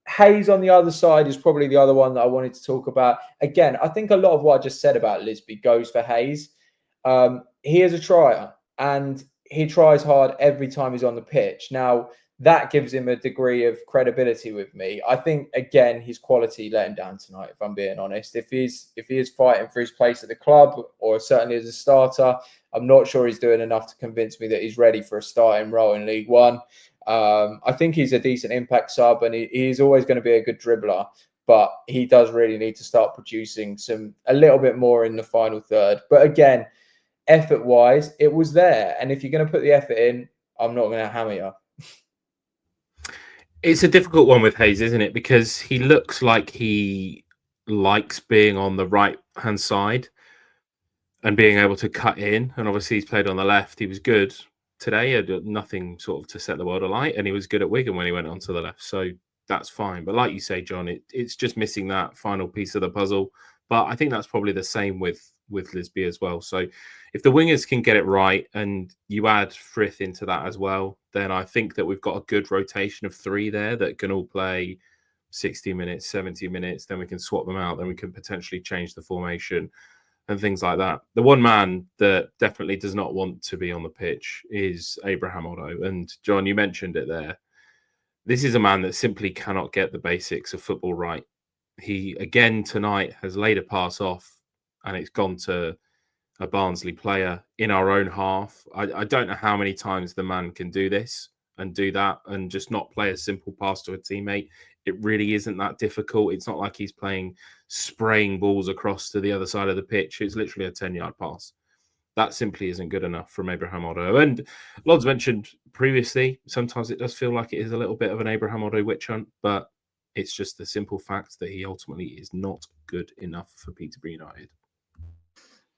Hayes on the other side is probably the other one that I wanted to talk about. Again, I think a lot of what I just said about Lisbie goes for Hayes. He is a trier and he tries hard every time he's on the pitch. Now, that gives him a degree of credibility with me. I think, again, his quality let him down tonight, if I'm being honest. If he is fighting for his place at the club, or certainly as a starter, I'm not sure he's doing enough to convince me that he's ready for a starting role in League One. I think he's a decent impact sub, and he's always going to be a good dribbler, but he does really need to start producing a little bit more in the final third. But again, effort-wise, it was there. And if you're going to put the effort in, I'm not going to hammer you. It's a difficult one with Hayes, isn't it? Because he looks like he likes being on the right-hand side and being able to cut in. And obviously he's played on the left. He was good today. He had nothing sort of to set the world alight. And he was good at Wigan when he went onto the left. So that's fine. But like you say, John, it's just missing that final piece of the puzzle. But I think that's probably the same with Lisbie as well. So if the wingers can get it right and you add Frith into that as well, then I think that we've got a good rotation of three there that can all play 60 minutes, 70 minutes. Then we can swap them out. Then we can potentially change the formation and things like that. The one man that definitely does not want to be on the pitch is Abraham Odo. And John, you mentioned it there. This is a man that simply cannot get the basics of football right. He, again, tonight has laid a pass off and it's gone to a Barnsley player in our own half. I don't know how many times the man can do this and do that and just not play a simple pass to a teammate. It really isn't that difficult. It's not like he's spraying balls across to the other side of the pitch. It's literally a 10-yard pass. That simply isn't good enough from Abraham Odo. And Lod's mentioned previously, sometimes it does feel like it is a little bit of an Abraham Odo witch hunt, but it's just the simple fact that he ultimately is not good enough for Peterborough United.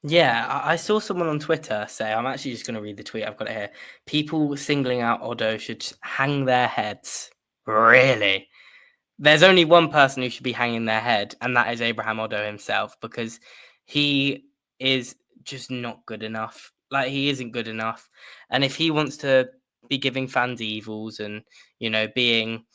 Yeah, I saw someone on Twitter say, I'm actually just going to read the tweet, I've got it here. People singling out Odo should hang their heads. Really? There's only one person who should be hanging their head, and that is Abraham Odo himself, because he is just not good enough. Like, he isn't good enough. And if he wants to be giving fans evils and, being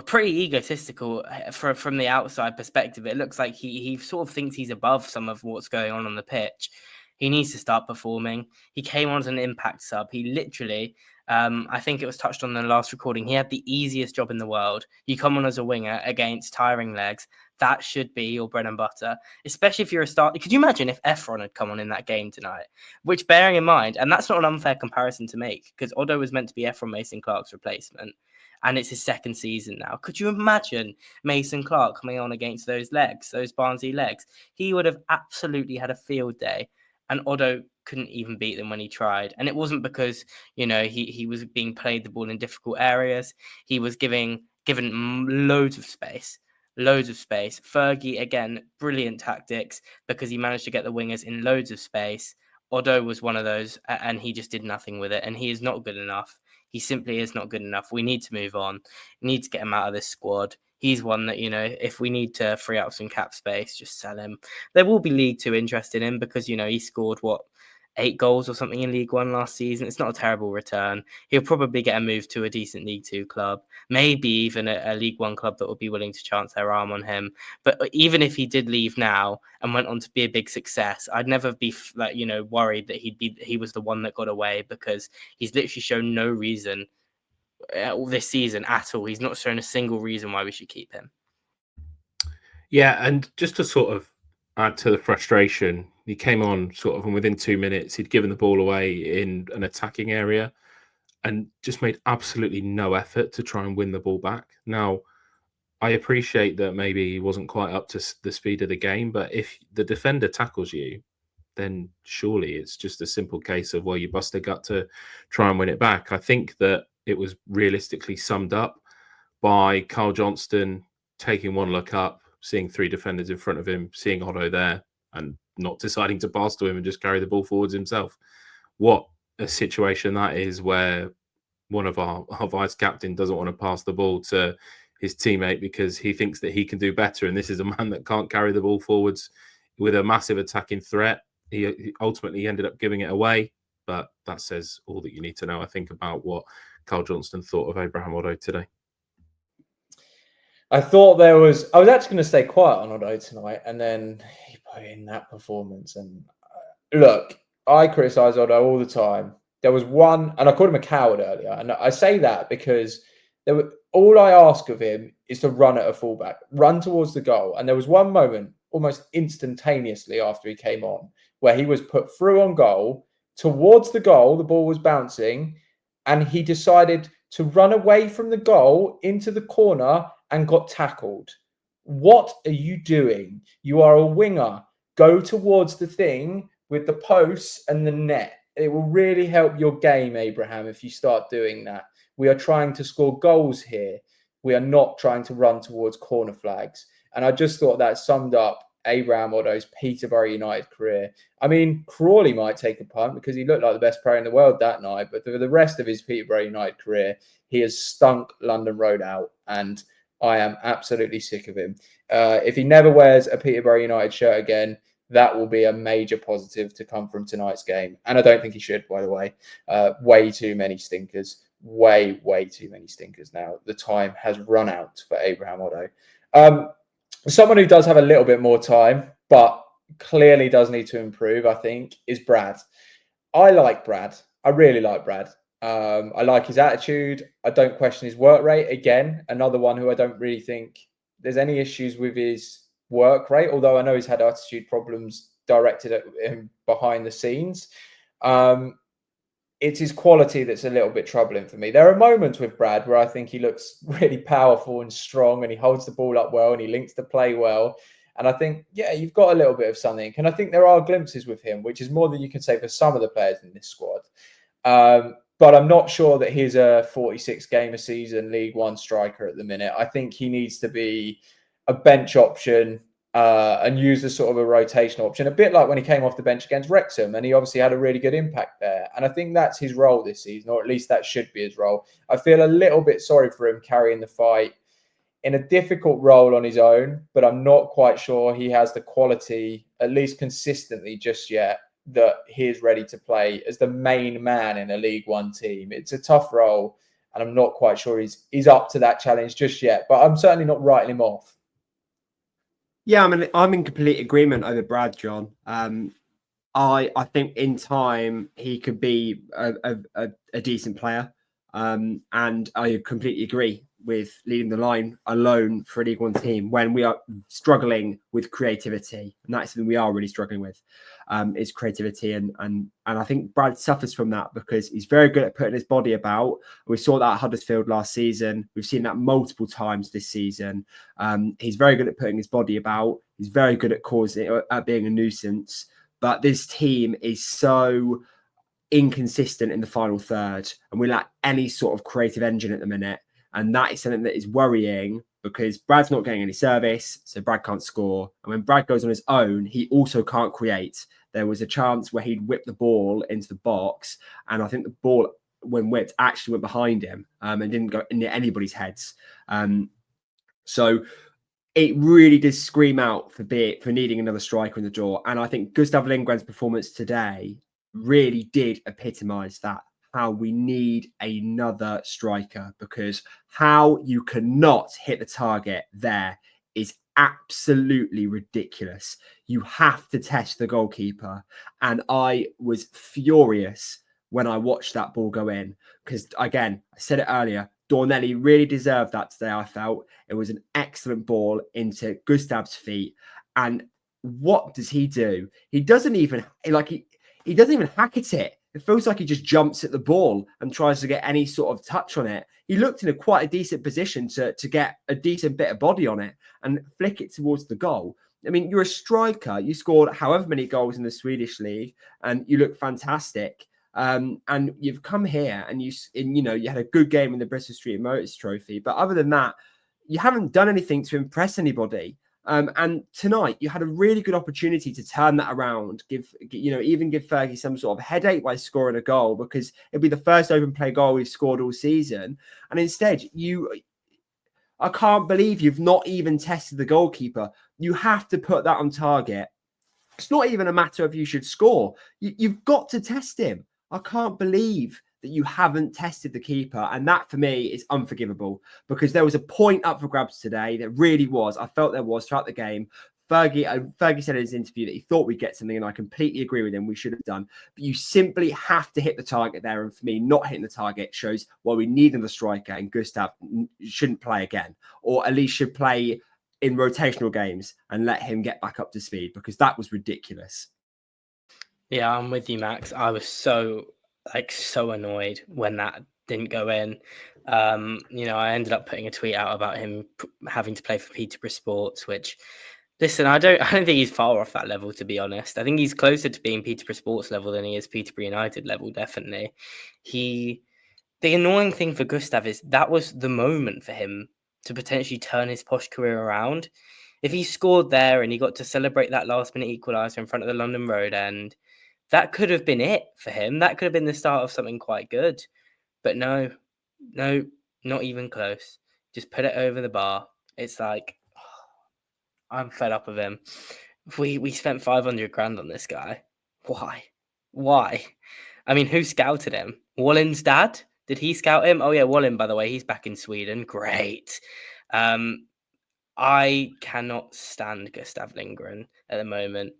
pretty egotistical from the outside perspective. It looks like he sort of thinks he's above some of what's going on the pitch. He needs to start performing. He came on as an impact sub. He literally, I think it was touched on in the last recording, he had the easiest job in the world. You come on as a winger against tiring legs. That should be your bread and butter, especially if you're a starter. Could you imagine if Efron had come on in that game tonight? Which, bearing in mind, and that's not an unfair comparison to make, because Odo was meant to be Efron Mason-Clark's replacement, and it's his second season now. Could you imagine Mason Clark coming on against those legs, those Barnsley legs? He would have absolutely had a field day, and Odo couldn't even beat them when he tried. And it wasn't because, he was being played the ball in difficult areas. He was given loads of space. Fergie, again, brilliant tactics because he managed to get the wingers in loads of space. Odo was one of those, and he just did nothing with it. And he is not good enough. He simply is not good enough. We need to move on. We need to get him out of this squad. He's one that, if we need to free up some cap space, just sell him. There will be League Two interested in because, he scored, 8 goals or something in League One last season. It's not a terrible return. He'll probably get a move to a decent League Two club, maybe even a League One club that will be willing to chance their arm on him. But even if he did leave now and went on to be a big success, I'd never be worried that he was the one that got away, because he's literally shown no reason this season at all. He's not shown a single reason why we should keep him. Yeah, and just to sort of add to the frustration, he came on sort of, and within 2 minutes, he'd given the ball away in an attacking area and just made absolutely no effort to try and win the ball back. Now, I appreciate that maybe he wasn't quite up to the speed of the game, but if the defender tackles you, then surely it's just a simple case of, well, you bust a gut to try and win it back. I think that it was realistically summed up by Carl Johnston taking one look up, seeing 3 defenders in front of him, seeing Odo there, and not deciding to pass to him and just carry the ball forwards himself. What a situation that is, where one of our vice captain doesn't want to pass the ball to his teammate because he thinks that he can do better. And this is a man that can't carry the ball forwards with a massive attacking threat. He ultimately ended up giving it away, but that says all that you need to know, I think, about what Carl Johnston thought of Abraham Odo today. I thought I was actually going to stay quiet on Odo tonight, and then he put in that performance. And look, I criticise Odo all the time. There was one, and I called him a coward earlier, and I say that because all I ask of him is to run at a fullback, run towards the goal. And there was one moment, almost instantaneously after he came on, where he was put through on goal, towards the goal, the ball was bouncing, and he decided to run away from the goal into the corner and got tackled. What are you doing? You are a winger. Go towards the thing with the posts and the net. It will really help your game, Abraham, if you start doing that. We are trying to score goals here. We are not trying to run towards corner flags. And I just thought that summed up Abraham Odo's Peterborough United career. I mean, Crawley might take a punt because he looked like the best player in the world that night. But for the rest of his Peterborough United career, he has stunk London Road out. And I am absolutely sick of him. If he never wears a Peterborough United shirt again, that will be a major positive to come from tonight's game. And I don't think he should, by the way. Way too many stinkers. Way too many stinkers now. The time has run out for Abraham Odo. Someone who does have a little bit more time, but clearly does need to improve, I think, is Brad. I like Brad. I really like Brad. I like his attitude. I don't question his work rate. Again, another one who I don't really think there's any issues with his work rate, although I know he's had attitude problems directed at him behind the scenes. It's his quality that's a little bit troubling for me. There are moments with Brad where I think he looks really powerful and strong, and he holds the ball up well and he links the play well. And I think, yeah, you've got a little bit of something. And I think there are glimpses with him, which is more than you can say for some of the players in this squad. But I'm not sure that he's a 46 game a season League One striker at the minute. I think he needs to be a bench option and use as sort of a rotational option, a bit like when he came off the bench against Wrexham, and he obviously had a really good impact there. And I think that's his role this season, or at least that should be his role. I feel a little bit sorry for him carrying the fight in a difficult role on his own, but I'm not quite sure he has the quality, at least consistently just yet, that he is ready to play as the main man in a League One team. It's a tough role. and I'm not quite sure he's up to that challenge just yet. But I'm certainly not writing him off. Yeah, I mean, I'm in complete agreement over Brad, John. I think in time he could be a decent player, and I completely agree with leading the line alone for a League One team when we are struggling with creativity, and that's something we are really struggling with, is creativity, and I think Brad suffers from that because he's very good at putting his body about. We saw that at Huddersfield last season. We've seen that multiple times this season. He's very good at putting his body about. He's very good at being a nuisance. But this team is so inconsistent in the final third, and we lack any sort of creative engine at the minute. And that is something that is worrying because Brad's not getting any service, so Brad can't score. And when Brad goes on his own, he also can't create. There was a chance where he'd whip the ball into the box, and I think the ball, when whipped, actually went behind him and didn't go near anybody's heads. So it really does scream out for needing another striker in the door. And I think Gustav Lingren's performance today really did epitomise that, how we need another striker, because how you cannot hit the target there is absolutely ridiculous. You have to test the goalkeeper. And I was furious when I watched that ball go in, because again, I said it earlier, Dornelli really deserved that today. I felt it was an excellent ball into Gustav's feet. And what does he do? He doesn't even he doesn't even hack at it. It feels like he just jumps at the ball and tries to get any sort of touch on it. He looked in quite a decent position to get a decent bit of body on it and flick it towards the goal. I mean, you're a striker. You scored however many goals in the Swedish league, and you look fantastic. And you've come here and you had a good game in the Bristol Street Motors Trophy, but other than that, you haven't done anything to impress anybody. And tonight you had a really good opportunity to turn that around, even give Fergie some sort of headache by scoring a goal, because it'd be the first open play goal we've scored all season. And instead, I can't believe you've not even tested the goalkeeper. You have to put that on target. It's not even a matter of you should score. You've got to test him. I can't believe that you haven't tested the keeper. And that for me is unforgivable, because there was a point up for grabs today. There really was. I felt there was throughout the game. Fergie said in his interview that he thought we'd get something, and I completely agree with him. We should have done. But you simply have to hit the target there. And for me, not hitting the target shows why we need another striker, and Gustav shouldn't play again, or at least should play in rotational games and let him get back up to speed, because that was ridiculous. Yeah, I'm with you, Max. I was so annoyed when that didn't go in. I ended up putting a tweet out about him having to play for Peterborough Sports, which, listen, I don't think he's far off that level, to be honest. I think he's closer to being Peterborough Sports level than he is Peterborough United level, definitely. The annoying thing for Gustav is that was the moment for him to potentially turn his Posh career around. If he scored there and he got to celebrate that last-minute equaliser in front of the London Road end, that could have been it for him. That could have been the start of something quite good. But no, not even close. Just put it over the bar. It's like, I'm fed up of him. We spent 500 grand on this guy. Why? I mean, who scouted him? Wallen's dad? Did he scout him? Oh yeah, Wallen, by the way, he's back in Sweden. Great. I cannot stand Gustav Lingren at the moment.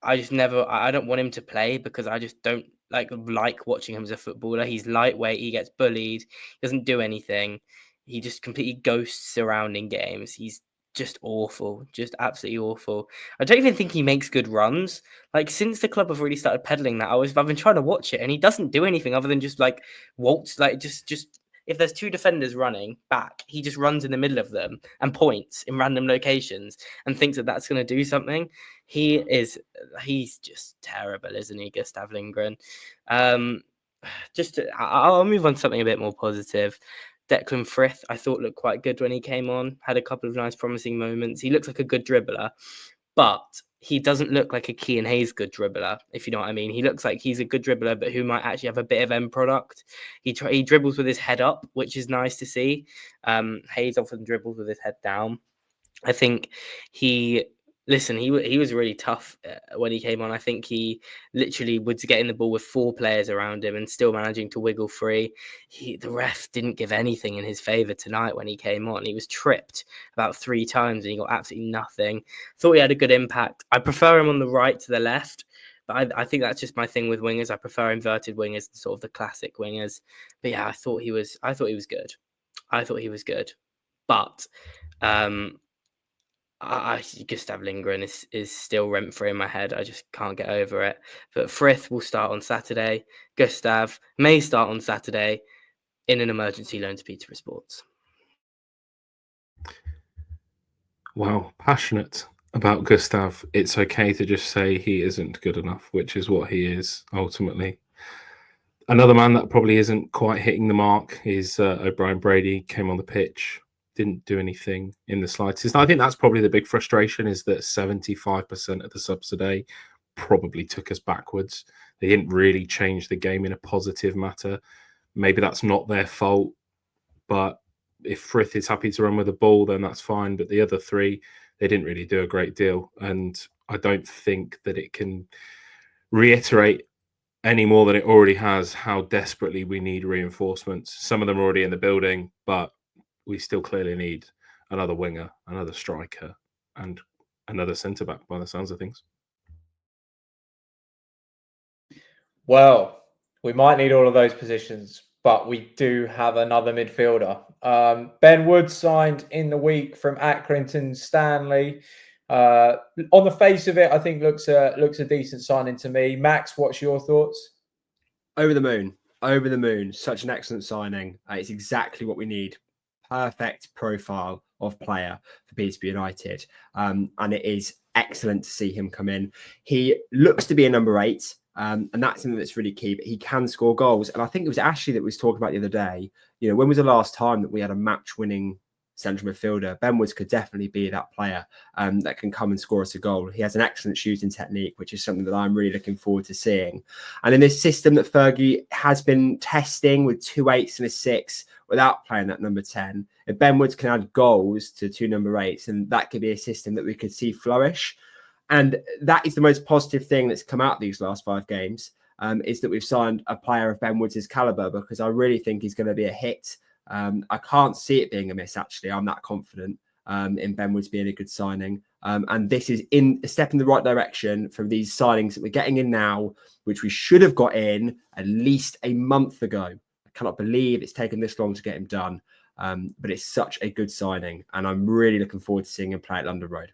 I don't want him to play because I just don't like watching him as a footballer. He's lightweight, he gets bullied, he doesn't do anything. He just completely ghosts surrounding games. He's just awful, just absolutely awful. I don't even think he makes good runs. Like, since the club have really started peddling that, I've been trying to watch it, and he doesn't do anything other than just waltz, just if there's two defenders running back, he just runs in the middle of them and points in random locations and thinks that that's going to do something. He's just terrible, isn't he, Gustav Lingren? I'll move on to something a bit more positive. Declan Frith, I thought, looked quite good when he came on. Had a couple of nice, promising moments. He looks like a good dribbler, but he doesn't look like a Kean Hayes good dribbler, if you know what I mean. He looks like he's a good dribbler, but who might actually have a bit of end product. He dribbles with his head up, which is nice to see. Hayes often dribbles with his head down. I think he listen, he was really tough when he came on. I think he literally was getting the ball with 4 players around him and still managing to wiggle free. The ref didn't give anything in his favour tonight when he came on. He was tripped about 3 times and he got absolutely nothing. Thought he had a good impact. I prefer him on the right to the left, but I think that's just my thing with wingers. I prefer inverted wingers, sort of the classic wingers. But yeah, I thought he was good. I thought he was good, but Gustav Lingren is still rent free in my head. I just can't get over it. But Frith will start on Saturday. Gustav may start on Saturday in an emergency loan to Peterborough Sports. Wow, passionate about Gustav. It's okay to just say he isn't good enough, which is what he is ultimately. Another man that probably isn't quite hitting the mark is O'Brien Brady. Came on the pitch, didn't do anything in the slightest. I think that's probably the big frustration, is that 75% of the subs today probably took us backwards. They didn't really change the game in a positive matter. Maybe that's not their fault, but if Frith is happy to run with the ball, then that's fine. But the other 3, they didn't really do a great deal. And I don't think that it can reiterate any more than it already has how desperately we need reinforcements. Some of them are already in the building, but we still clearly need another winger, another striker, and another centre-back by the sounds of things. Well, we might need all of those positions, but we do have another midfielder. Ben Wood signed in the week from Accrington Stanley. On the face of it, I think looks a decent signing to me. Max, what's your thoughts? Over the moon. Such an excellent signing. It's exactly what we need. Perfect profile of player for Peterborough United. And it is excellent to see him come in. He looks to be a number 8. And that's something that's really key, but he can score goals. And I think it was Ashley that was talking about the other day. You know, when was the last time that we had a match-winning central midfielder? Ben Woods could definitely be that player that can come and score us a goal. He has an excellent shooting technique, which is something that I'm really looking forward to seeing. And in this system that Fergie has been testing with 2 8s and a 6 without playing that number 10, if Ben Woods can add goals to 2 number 8s, and that could be a system that we could see flourish. And that is the most positive thing that's come out these last 5 games, is that we've signed a player of Ben Woods' calibre, because I really think he's going to be a hit. I can't see it being a miss, actually. I'm that confident in Ben Woods being a good signing. And this is a step in the right direction from these signings that we're getting in now, which we should have got in at least a month ago. I cannot believe it's taken this long to get him done. But it's such a good signing, and I'm really looking forward to seeing him play at London Road.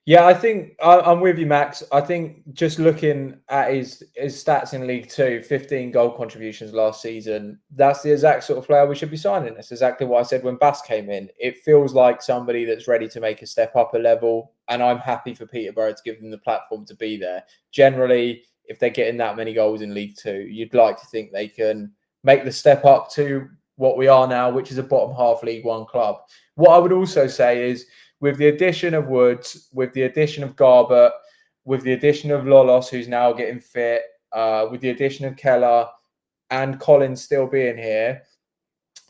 Yeah, I think I'm with you, Max. I think just looking at his stats in League Two, 15 goal contributions last season, that's the exact sort of player we should be signing. That's exactly what I said when Bass came in. It feels like somebody that's ready to make a step up a level, and I'm happy for Peterborough to give them the platform to be there. Generally, if they're getting that many goals in League Two, you'd like to think they can make the step up to what we are now, which is a bottom half League One club. What I would also say is, with the addition of Woods, with the addition of Garbett, with the addition of Lolos, who's now getting fit, with the addition of Keller and Collins still being here,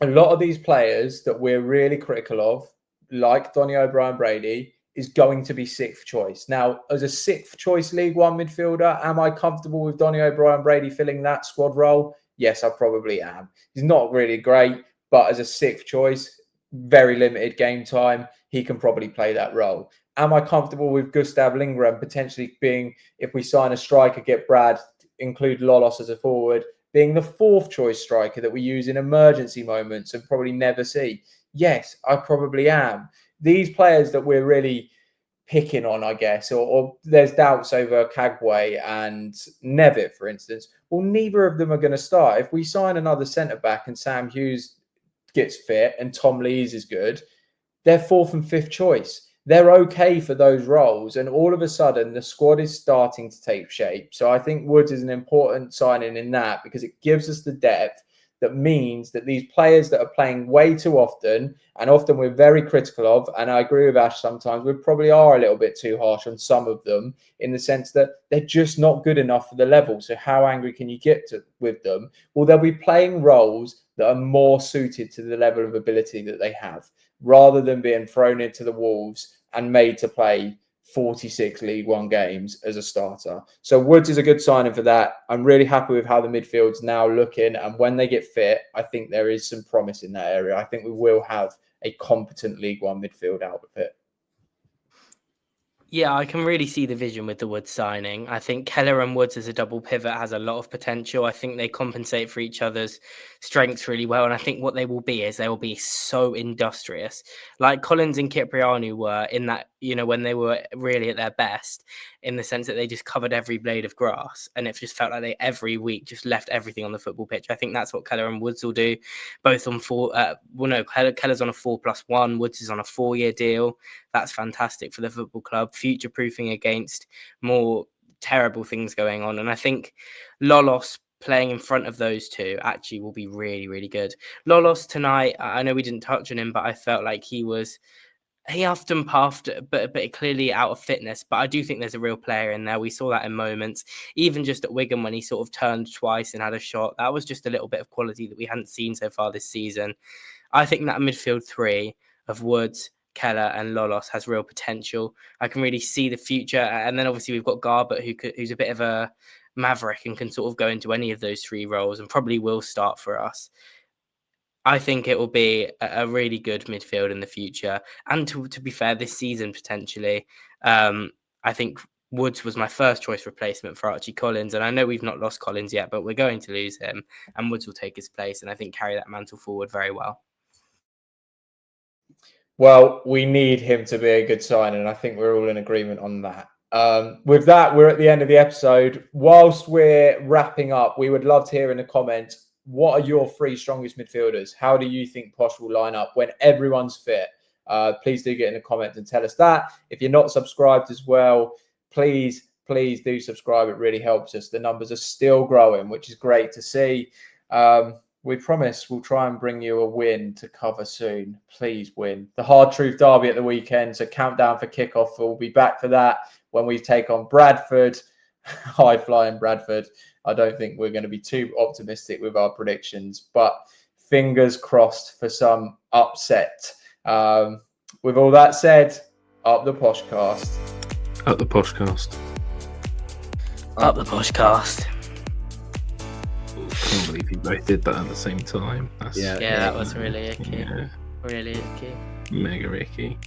a lot of these players that we're really critical of, like Donny O'Brien Brady, is going to be 6th choice. Now, as a 6th choice League One midfielder, am I comfortable with Donny O'Brien Brady filling that squad role? Yes, I probably am. He's not really great, but as a 6th choice, very limited game time, he can probably play that role. Am I comfortable with Gustav Lingren potentially being, if we sign a striker, get Brad, include Lolos as a forward, being the 4th choice striker that we use in emergency moments and probably never see? Yes, I probably am. These players that we're really picking on, I guess, or there's doubts over Kagwe and Nevit, for instance. Well, neither of them are going to start. If we sign another centre-back and Sam Hughes gets fit and Tom Lees is good, they're 4th and 5th choice. They're okay for those roles. And all of a sudden, the squad is starting to take shape. So I think Woods is an important signing in that, because it gives us the depth that means that these players that are playing way too often, and often we're very critical of, and I agree with Ash sometimes, we probably are a little bit too harsh on some of them in the sense that they're just not good enough for the level. So how angry can you get with them? Well, they'll be playing roles that are more suited to the level of ability that they have, rather than being thrown into the wolves and made to play 46 League One games as a starter. So Woods is a good signing for that. I'm really happy with how the midfield's now looking. And when they get fit, I think there is some promise in that area. I think we will have a competent League One midfield outfit. Yeah, I can really see the vision with the Woods signing. I think Keller and Woods as a double pivot has a lot of potential. I think they compensate for each other's strengths really well. And I think what they will be is they will be so industrious. Like Collins and Kyprianou were in that, when they were really at their best, in the sense that they just covered every blade of grass. And it just felt like they every week just left everything on the football pitch. I think that's what Keller and Woods will do, both on Keller's on a 4+1, Woods is on a 4-year deal. That's fantastic for the football club, future-proofing against more terrible things going on. And I think Lolos playing in front of those two actually will be really, really good. Lolos tonight, I know we didn't touch on him, but I felt like he often puffed, but clearly out of fitness. But I do think there's a real player in there. We saw that in moments, even just at Wigan when he sort of turned twice and had a shot. That was just a little bit of quality that we hadn't seen so far this season. I think that midfield three of Woods, Keller and Lolos has real potential. I can really see the future. And then obviously we've got Garbett, who's a bit of a maverick and can sort of go into any of those three roles and probably will start for us. I think it will be a really good midfield in the future. And to be fair, this season potentially, I think Woods was my first choice replacement for Archie Collins. And I know we've not lost Collins yet, but we're going to lose him. And Woods will take his place and I think carry that mantle forward very well. Well, we need him to be a good signing, and I think we're all in agreement on that. With that, we're at the end of the episode. Whilst we're wrapping up, we would love to hear in the comments, what are your three strongest midfielders? How do you think Posh will line up when everyone's fit? Please do get in the comments and tell us that. If you're not subscribed as well, please do subscribe. It really helps us. The numbers are still growing, which is great to see. We promise we'll try and bring you a win to cover soon. Please win. The Hard Truth Derby at the weekend, so countdown for kickoff. We'll be back for that when we take on Bradford. High-flying Bradford. I don't think we're going to be too optimistic with our predictions, but fingers crossed for some upset. With all that said, up the Poshcast. Up the Poshcast. Up the Poshcast. I can't believe you both did that at the same time. That was really icky. Yeah. Really icky. Mega icky.